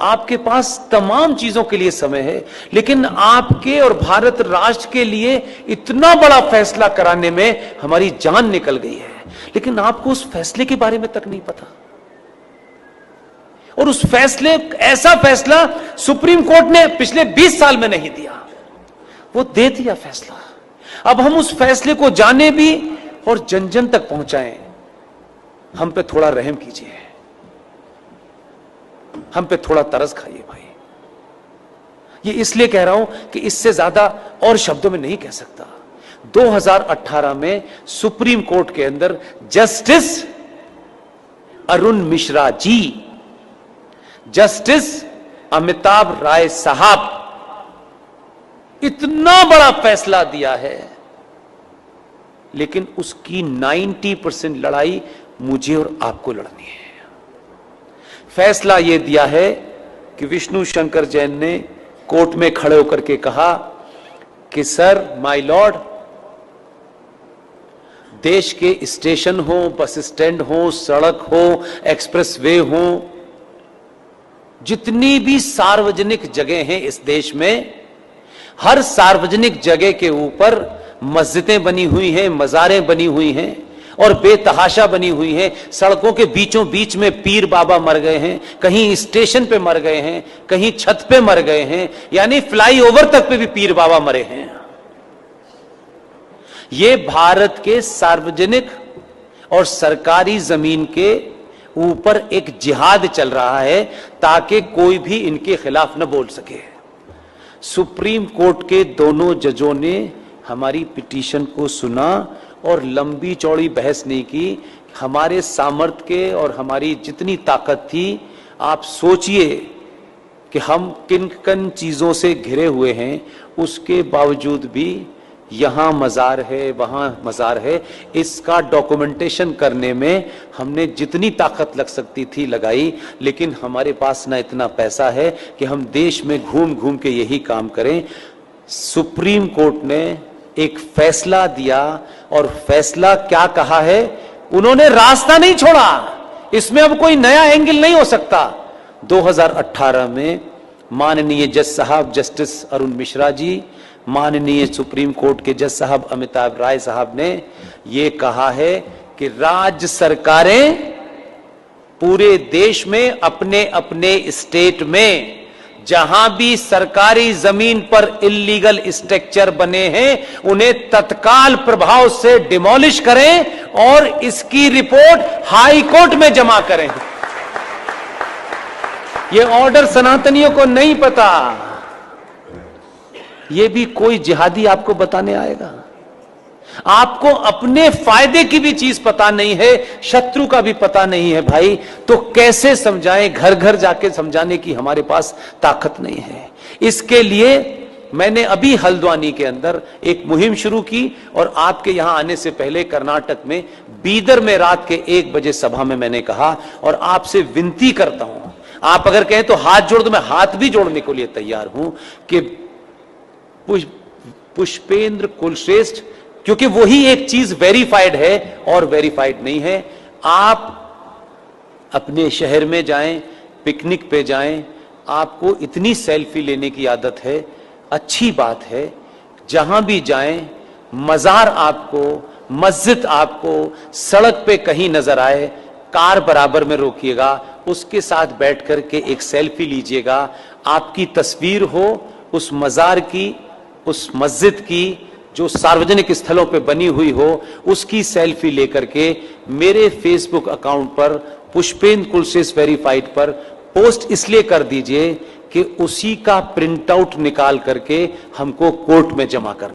आपके पास तमाम चीजों के लिए समय है, लेकिन आपके और भारत राष्ट्र के लिए इतना बड़ा फैसला कराने में हमारी जान निकल गई है, लेकिन आपको उस फैसले के बारे में तक नहीं पता। और उस फैसले, ऐसा फैसला सुप्रीम कोर्ट ने पिछले 20 साल में नहीं दिया, वो दे दिया फैसला। अब हम उस फैसले को जाने भी और जन जन तक पहुंचाएं। हम पे थोड़ा रहम कीजिए, हम पे थोड़ा तरस खाइए भाई। ये इसलिए कह रहा हूं कि इससे ज्यादा और शब्दों में नहीं कह सकता। 2018 में सुप्रीम कोर्ट के अंदर जस्टिस अरुण मिश्रा जी, जस्टिस अमिताभ राय साहब इतना बड़ा फैसला दिया है, लेकिन उसकी 90% लड़ाई मुझे और आपको लड़नी है। फैसला यह दिया है कि विष्णु शंकर जैन ने कोर्ट में खड़े होकर के कहा कि सर, माय लॉर्ड, देश के स्टेशन हो, बस स्टैंड हो, सड़क हो, एक्सप्रेसवे हो, जितनी भी सार्वजनिक जगह हैं इस देश में, हर सार्वजनिक जगह के ऊपर मस्जिदें बनी हुई हैं, मज़ारें बनी हुई हैं और बेतहाशा बनी हुई हैं। सड़कों के बीचों बीच में पीर बाबा मर गए हैं, कहीं स्टेशन पे मर गए हैं, कहीं छत पे मर गए हैं, यानी फ्लाईओवर तक पे भी पीर बाबा मरे हैं। ये भारत के सार्वजनिक और सरकारी जमीन के ऊपर एक जिहाद चल रहा है ताकि कोई भी इनके खिलाफ न बोल सके। सुप्रीम कोर्ट के दोनों जजों ने हमारी पिटीशन को सुना और लंबी चौड़ी बहस नहीं की। हमारे सामर्थ्य के और हमारी जितनी ताकत थी, आप सोचिए कि हम किन किन चीजों से घिरे हुए हैं, उसके बावजूद भी यहां मजार है, वहां मजार है, इसका डॉक्यूमेंटेशन करने में हमने जितनी ताकत लग सकती थी लगाई, लेकिन हमारे पास ना इतना पैसा है कि हम देश में घूम घूम के यही काम करें। सुप्रीम कोर्ट ने एक फैसला दिया और फैसला क्या कहा है, उन्होंने रास्ता नहीं छोड़ा, इसमें अब कोई नया एंगल नहीं हो सकता। 2018 में माननीय जज साहब जस्टिस अरुण मिश्रा जी, माननीय सुप्रीम कोर्ट के जज साहब अमिताभ राय साहब ने यह कहा है कि राज्य सरकारें पूरे देश में अपने अपने स्टेट में जहां भी सरकारी जमीन पर इल्लीगल स्ट्रक्चर बने हैं, उन्हें तत्काल प्रभाव से डिमोलिश करें और इसकी रिपोर्ट हाई कोर्ट में जमा करें। यह ऑर्डर सनातनियों को नहीं पता, यह भी कोई जिहादी आपको बताने आएगा। आपको अपने फायदे की भी चीज पता नहीं है, शत्रु का भी पता नहीं है भाई, तो कैसे समझाएं? घर घर जाके समझाने की हमारे पास ताकत नहीं है। इसके लिए मैंने अभी हल्द्वानी के अंदर एक मुहिम शुरू की और आपके यहां आने से पहले कर्नाटक में बीदर में रात के 1 बजे सभा में मैंने कहा, और आपसे विनती करता हूं, आप अगर कहें तो हाथ जोड़ दो, मैं हाथ भी जोड़ने के लिए तैयार हूं कि पुष्पेंद्र कुलश्रेष्ठ, क्योंकि वही एक चीज वेरीफाइड है और वेरीफाइड नहीं है। आप अपने शहर में जाएं, पिकनिक पे जाएं, आपको इतनी सेल्फी लेने की आदत है, अच्छी बात है। जहां भी जाएं, मजार आपको, मस्जिद आपको सड़क पे कहीं नजर आए, कार बराबर में रोकिएगा, उसके साथ बैठ करके एक सेल्फी लीजिएगा। आपकी तस्वीर हो उस मजार की, उस मस्जिद की जो सार्वजनिक स्थलों पे बनी हुई हो, उसकी सेल्फी लेकर के मेरे फेसबुक अकाउंट पर पुष्पेंद्र कुलश्रेष्ठ वेरीफाइड पर पोस्ट इसलिए कर दीजिए कि उसी का प्रिंट आउट निकाल करके हमको कोर्ट में जमा करना।